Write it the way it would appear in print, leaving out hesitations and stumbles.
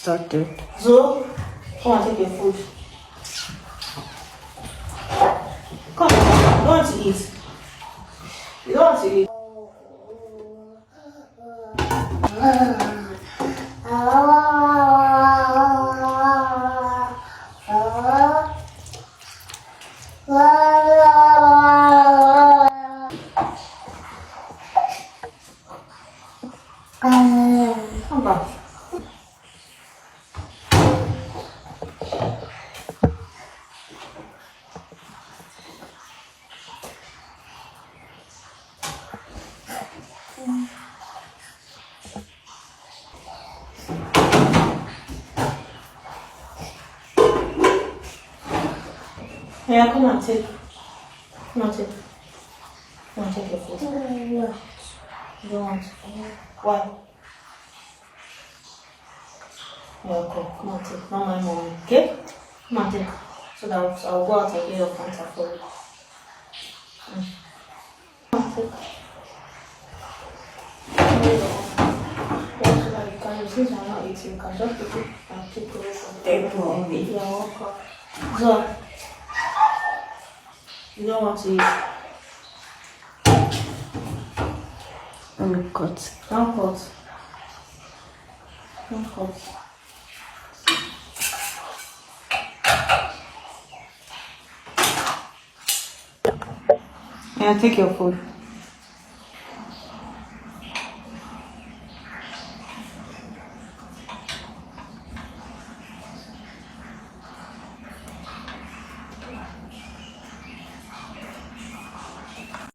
Started. So, come and take your food. Come, you don't want to eat. You don't want to eat. Come back. Yeah, come and take. Come and take. Come and take your food. You don't want. Why? Yeah, come and take. Not my mom. Okay? Come and take. So that I'll go out and get your Fanta for you. Come and take. Yeah, so that you can, since I'm not eating, you can just take it and take away from the Take mommy. You're welcome. So, you don't want to eat. Let me cut. Don't cut. Don't cut. Yeah, take your food.